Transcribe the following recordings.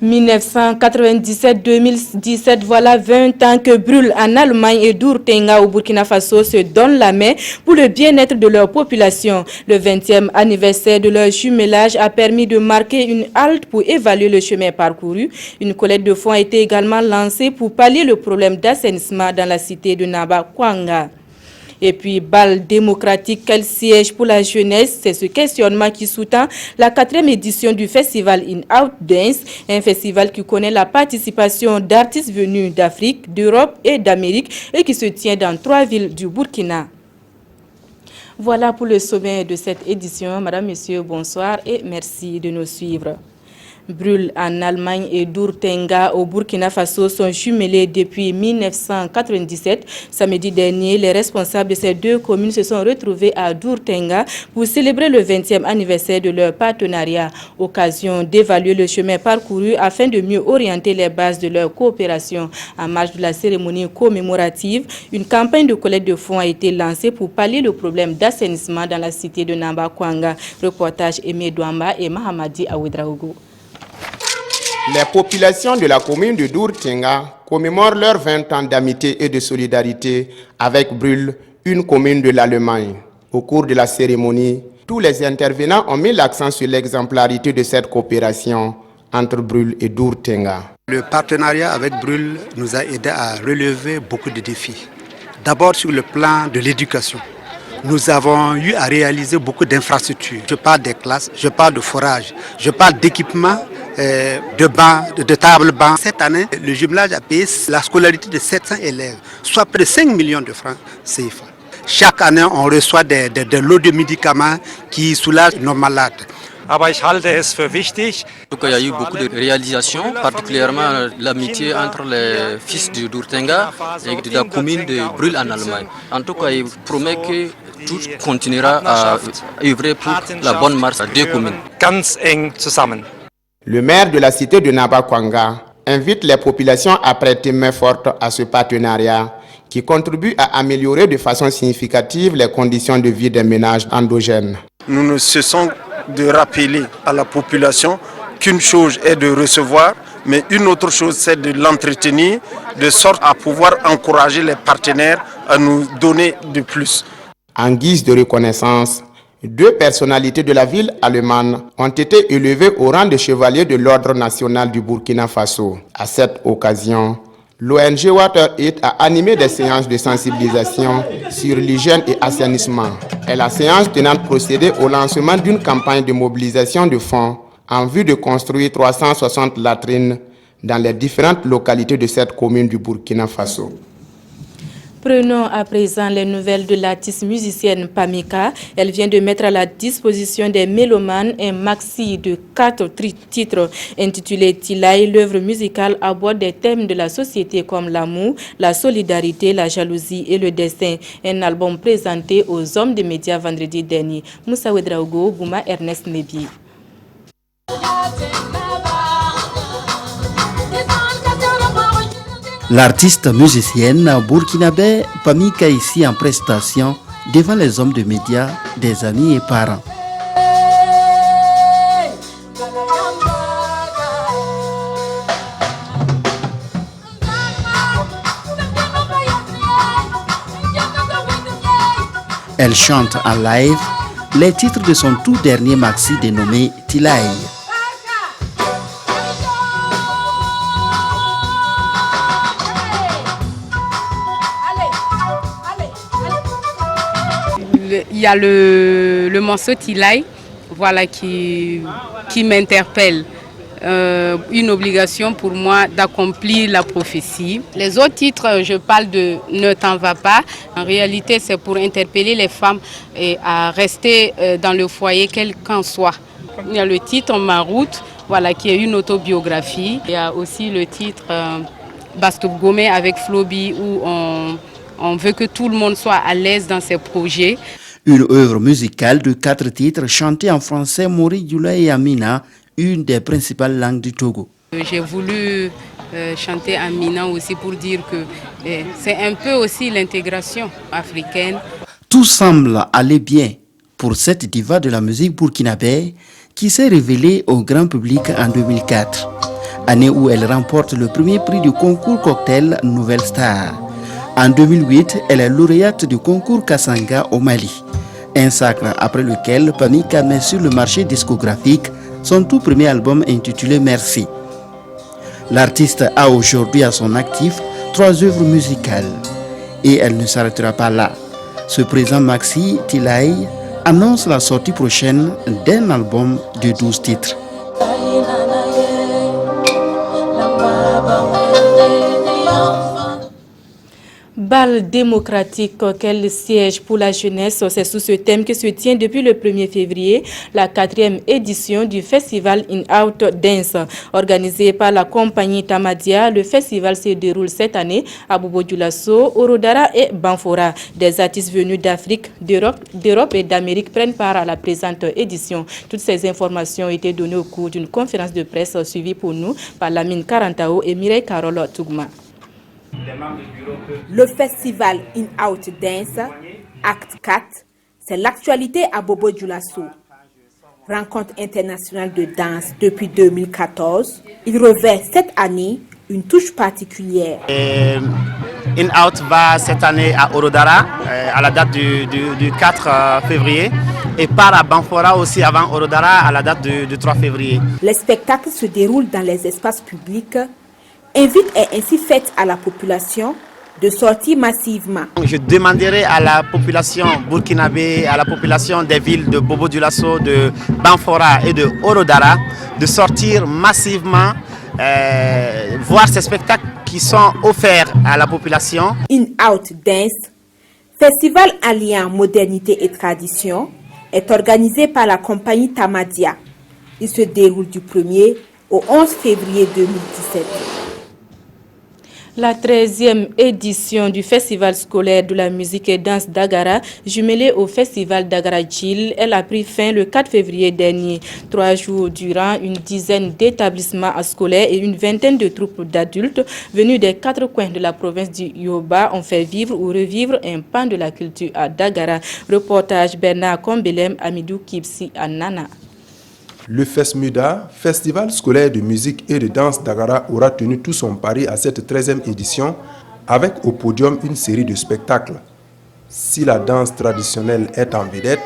1997-2017, voilà 20 ans que brûlent en Allemagne et Dourtenga au Burkina Faso se donnent la main pour le bien-être de leur population. Le 20e anniversaire de leur jumelage a permis de marquer une halte pour évaluer le chemin parcouru. Une collecte de fonds a été également lancée pour pallier le problème d'assainissement dans la cité de Namba-Kwanga. Et puis, bal démocratique, quel siège pour la jeunesse? C'est ce questionnement qui sous-tend la 4e édition du festival In Out Dance, un festival qui connaît la participation d'artistes venus d'Afrique, d'Europe et d'Amérique et qui se tient dans 3 villes du Burkina. Voilà pour le sommet de cette édition. Madame, Monsieur, bonsoir et merci de nous suivre. Brûle en Allemagne et Dourtenga au Burkina Faso sont jumelés depuis 1997. Samedi dernier, les responsables de ces deux communes se sont retrouvés à Dourtenga pour célébrer le 20e anniversaire de leur partenariat, occasion d'évaluer le chemin parcouru afin de mieux orienter les bases de leur coopération. En marge de la cérémonie commémorative, une campagne de collecte de fonds a été lancée pour pallier le problème d'assainissement dans la cité de Namba-Kwanga. Reportage Aimé Douamba et Mahamadi Aouedraogo. Les populations de la commune de Dourtenga commémorent leurs 20 ans d'amitié et de solidarité avec Brûle, une commune de l'Allemagne. Au cours de la cérémonie, tous les intervenants ont mis l'accent sur l'exemplarité de cette coopération entre Brûle et Dourtenga. Le partenariat avec Brûle nous a aidé à relever beaucoup de défis. D'abord sur le plan de l'éducation. Nous avons eu à réaliser beaucoup d'infrastructures. Je parle des classes, je parle de forage, je parle d'équipements, de bancs, de tables bancs. Cette année, le jumelage a payé la scolarité de 700 élèves, soit près de 5 millions de francs CFA. Chaque année, on reçoit des lots de médicaments qui soulagent nos malades. Aber ich halte es für wichtig. Il y a eu beaucoup de réalisations, particulièrement l'amitié entre les fils de Dourtenga et de la commune de Brûle en Allemagne. En tout cas, il promet que tout continuera à œuvrer pour la bonne marche des communes. Ganz eng zusammen. Le maire de la cité de Namba-Kwanga invite les populations à prêter main forte à ce partenariat qui contribue à améliorer de façon significative les conditions de vie des ménages endogènes. Nous ne cessons de rappeler à la population qu'une chose est de recevoir, mais une autre chose c'est de l'entretenir, de sorte à pouvoir encourager les partenaires à nous donner de plus. En guise de reconnaissance, 2 personnalités de la ville allemande ont été élevées au rang de chevalier de l'Ordre national du Burkina Faso. À cette occasion, l'ONG WaterAid a animé des séances de sensibilisation sur l'hygiène et assainissement. Et la séance tenant procédé au lancement d'une campagne de mobilisation de fonds en vue de construire 360 latrines dans les différentes localités de cette commune du Burkina Faso. Prenons à présent les nouvelles de l'artiste musicienne Pamika. Elle vient de mettre à la disposition des mélomanes un maxi de 4 titres intitulé Tilay. L'œuvre musicale aborde des thèmes de la société comme l'amour, la solidarité, la jalousie et le destin. Un album présenté aux hommes des médias vendredi dernier. Moussa Ouedraogo, Bouma Ernest Nebi. L'artiste musicienne burkinabé Pamika ici en prestation devant les hommes de médias, des amis et parents. Elle chante en live les titres de son tout dernier maxi dénommé Tilay. Il y a le morceau Tilay, voilà, qui m'interpelle. Une obligation pour moi d'accomplir la prophétie. Les autres titres, je parle de Ne t'en va pas. En réalité, c'est pour interpeller les femmes à rester dans le foyer, quel qu'en soit. Il y a le titre Ma route, voilà, qui est une autobiographie. Il y a aussi le titre Bastop Gomé avec Flobi, où on veut que tout le monde soit à l'aise dans ses projets. Une œuvre musicale de 4 titres chantée en français, Mori, Dioula et Amina, une des principales langues du Togo. J'ai voulu chanter Amina aussi pour dire que c'est un peu aussi l'intégration africaine. Tout semble aller bien pour cette diva de la musique burkinabé qui s'est révélée au grand public en 2004. année où elle remporte le premier prix du concours cocktail Nouvelle Star. En 2008, elle est lauréate du concours Kassanga au Mali. Un sacre après lequel Pamika met sur le marché discographique son tout premier album intitulé Merci. L'artiste a aujourd'hui à son actif 3 œuvres musicales. Et elle ne s'arrêtera pas là. Ce présent maxi, Tilay, annonce la sortie prochaine d'un album de 12 titres. Bal démocratique, quel siège pour la jeunesse, c'est sous ce thème que se tient depuis le 1er février la 4e édition du festival In Out Dance. Organisé par la compagnie Tamadia, le festival se déroule cette année à Bobo Dioulasso, Orodara et Banfora. Des artistes venus d'Afrique, d'Europe et d'Amérique prennent part à la présente édition. Toutes ces informations ont été données au cours d'une conférence de presse suivie pour nous par Lamine Karantao et Mireille Carole Tougma. Le festival In Out Dance, Acte 4, c'est l'actualité à Bobo Dioulasso. Rencontre internationale de danse depuis 2014, il revêt cette année une touche particulière. In Out va cette année à Orodara, à la date du 4 février, et part à Banfora aussi avant Orodara à la date du 3 février. Les spectacles se déroulent dans les espaces publics. Invite est ainsi faite à la population de sortir massivement. Je demanderai à la population burkinabé, à la population des villes de Bobo Dioulasso, de Banfora et de Orodara de sortir massivement, voir ces spectacles qui sont offerts à la population. In Out Dance, festival alliant modernité et tradition, est organisé par la compagnie Tamadia. Il se déroule du 1er au 11 février 2017. La 13e édition du Festival scolaire de la musique et danse d'Agara, jumelée au Festival d'Agara-Djil, elle a pris fin le 4 février dernier. 3 jours durant, une dizaine d'établissements scolaires et une vingtaine de troupes d'adultes venus des 4 coins de la province du Yoba ont fait vivre ou revivre un pan de la culture à Dagara. Reportage Bernard Kombelem, Amidou Kipsi à Nana. Le FESMUDA, Festival scolaire de musique et de danse d'Agara, aura tenu tout son pari à cette 13e édition avec au podium une série de spectacles. Si la danse traditionnelle est en vedette,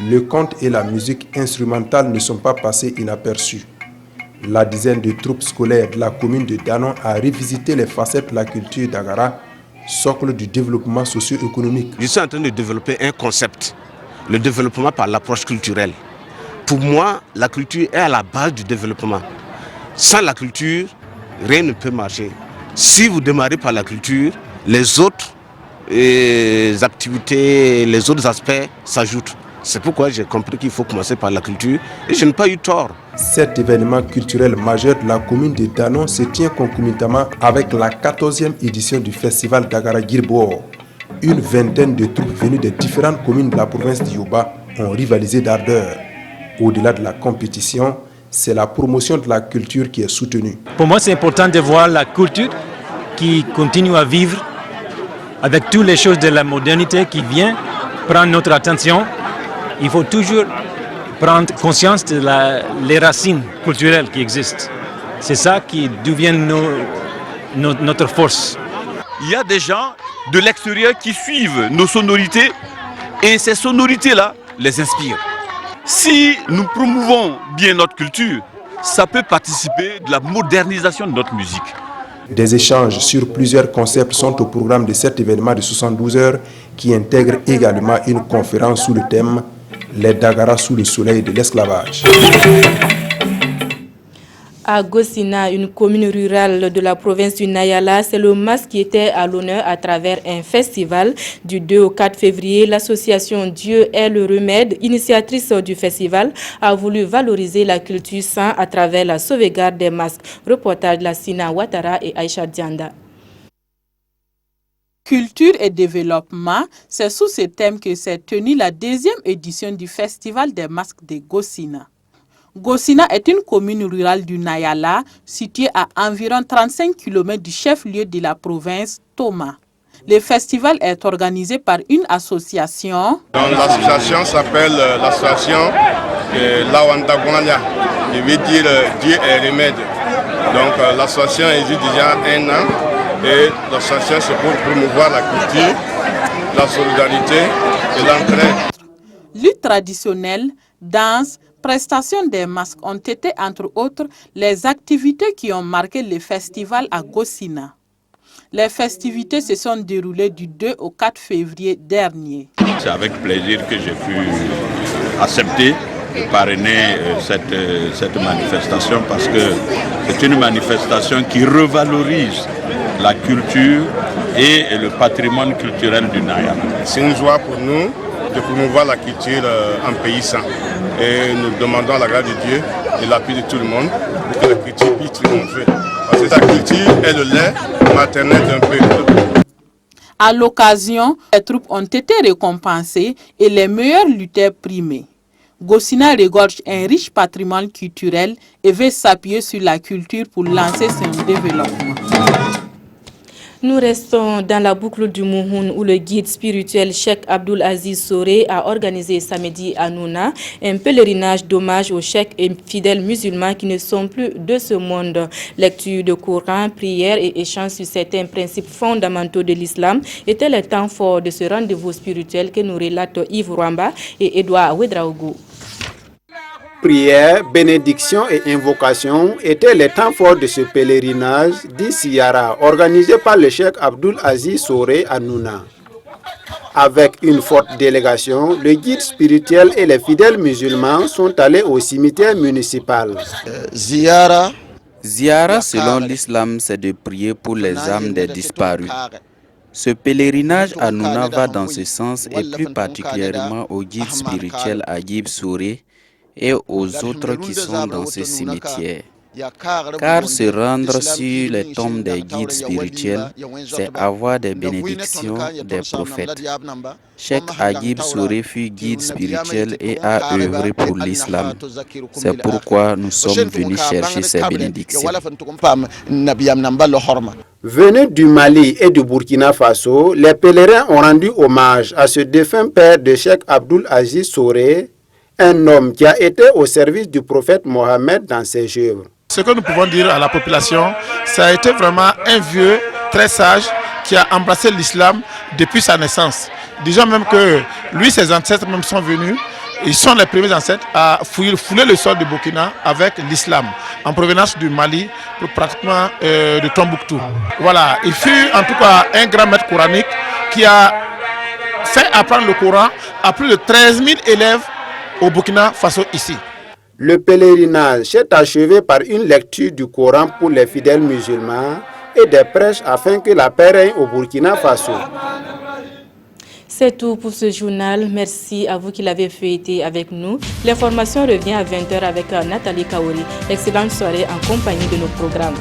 le conte et la musique instrumentale ne sont pas passés inaperçus. La dizaine de troupes scolaires de la commune de Danon a revisité les facettes de la culture d'Agara, socle du développement socio-économique. Je suis en train de développer un concept, le développement par l'approche culturelle. Pour moi, la culture est à la base du développement. Sans la culture, rien ne peut marcher. Si vous démarrez par la culture, les autres activités, les autres aspects s'ajoutent. C'est pourquoi j'ai compris qu'il faut commencer par la culture et je n'ai pas eu tort. Cet événement culturel majeur de la commune de Danon se tient concomitamment avec la 14e édition du festival d'Agara-Girbo. Une vingtaine de troupes venues des différentes communes de la province du Yoba ont rivalisé d'ardeur. Au-delà de la compétition, c'est la promotion de la culture qui est soutenue. Pour moi, c'est important de voir la culture qui continue à vivre avec toutes les choses de la modernité qui vient prendre notre attention. Il faut toujours prendre conscience de les racines culturelles qui existent. C'est ça qui devient notre force. Il y a des gens de l'extérieur qui suivent nos sonorités et ces sonorités-là les inspirent. Si nous promouvons bien notre culture, ça peut participer de la modernisation de notre musique. Des échanges sur plusieurs concepts sont au programme de cet événement de 72 heures qui intègre également une conférence sous le thème « Les Dagara sous le soleil de l'esclavage ». À Gossina, une commune rurale de la province du Nayala, c'est le masque qui était à l'honneur à travers un festival. Du 2 au 4 février, l'association Dieu est le remède, initiatrice du festival, a voulu valoriser la culture sans à travers la sauvegarde des masques. Reportage de la Sina Ouattara et Aïcha Dianda. Culture et développement, c'est sous ce thème que s'est tenue la 2e édition du Festival des masques de Gossina. Gossina est une commune rurale du Nayala, située à environ 35 km du chef-lieu de la province, Toma. Le festival est organisé par une association. L'association s'appelle l'association Lawanda Gwanya, qui veut dire Dieu est remède. Donc l'association existe déjà 1 an et l'association c'est pour promouvoir la culture, la solidarité et l'entraide. Lutte traditionnelle, danse, prestation des masques ont été entre autres les activités qui ont marqué le festival à Gossina. Les festivités se sont déroulées du 2 au 4 février dernier. C'est avec plaisir que j'ai pu accepter de parrainer cette manifestation parce que c'est une manifestation qui revalorise la culture et le patrimoine culturel du Naya. C'est une joie pour nous de promouvoir la culture en pays sain. Et nous demandons à la grâce de Dieu et l'appui de tout le monde pour que la culture puisse triompher. Parce que la culture est le lait maternel d'un peuple. À l'occasion, les troupes ont été récompensées et les meilleurs lutteurs primés. Gossina regorge un riche patrimoine culturel et veut s'appuyer sur la culture pour lancer son développement. Nous restons dans la boucle du Mouhoun où le guide spirituel Cheikh Abdul Aziz Soré a organisé samedi à Nouna un pèlerinage d'hommage aux cheikhs et fidèles musulmans qui ne sont plus de ce monde. Lecture de Coran, prière et échange sur certains principes fondamentaux de l'islam étaient les temps forts de ce rendez-vous spirituel que nous relatent Yves Rwamba et Edouard Ouedraogo. Prière, bénédiction et invocation étaient les temps forts de ce pèlerinage d'Isiara organisé par le cheikh Abdul Aziz Soré à Nouna. Avec une forte délégation, le guide spirituel et les fidèles musulmans sont allés au cimetière municipal. Ziara, selon l'islam, c'est de prier pour les âmes des disparus. Ce pèlerinage à Nouna va dans ce sens et plus particulièrement au guide spirituel Agib Soré et aux autres qui sont dans ce cimetière. Car se rendre sur les tombes des guides spirituels, c'est avoir des bénédictions des prophètes. Cheikh Agib Soré fut guide spirituel et a œuvré pour l'islam. C'est pourquoi nous sommes venus chercher ces bénédictions. Venus du Mali et du Burkina Faso, les pèlerins ont rendu hommage à ce défunt père de Cheikh Abdul Aziz Soré, un homme qui a été au service du prophète Mohammed dans ses œuvres. Ce que nous pouvons dire à la population, ça a été vraiment un vieux très sage qui a embrassé l'islam depuis sa naissance. Déjà même que lui, ses ancêtres même sont venus, ils sont les premiers ancêtres à fouler le sol du Burkina avec l'islam, en provenance du Mali, pratiquement de Tombouctou. Voilà, il fut en tout cas un grand maître coranique qui a fait apprendre le Coran à plus de 13 000 élèves au Burkina Faso ici. Le pèlerinage s'est achevé par une lecture du Coran pour les fidèles musulmans et des prêches afin que la paix règne au Burkina Faso. C'est tout pour ce journal. Merci à vous qui l'avez feuilleté avec nous. L'information revient à 20h avec Nathalie Kaori. Excellente soirée en compagnie de nos programmes.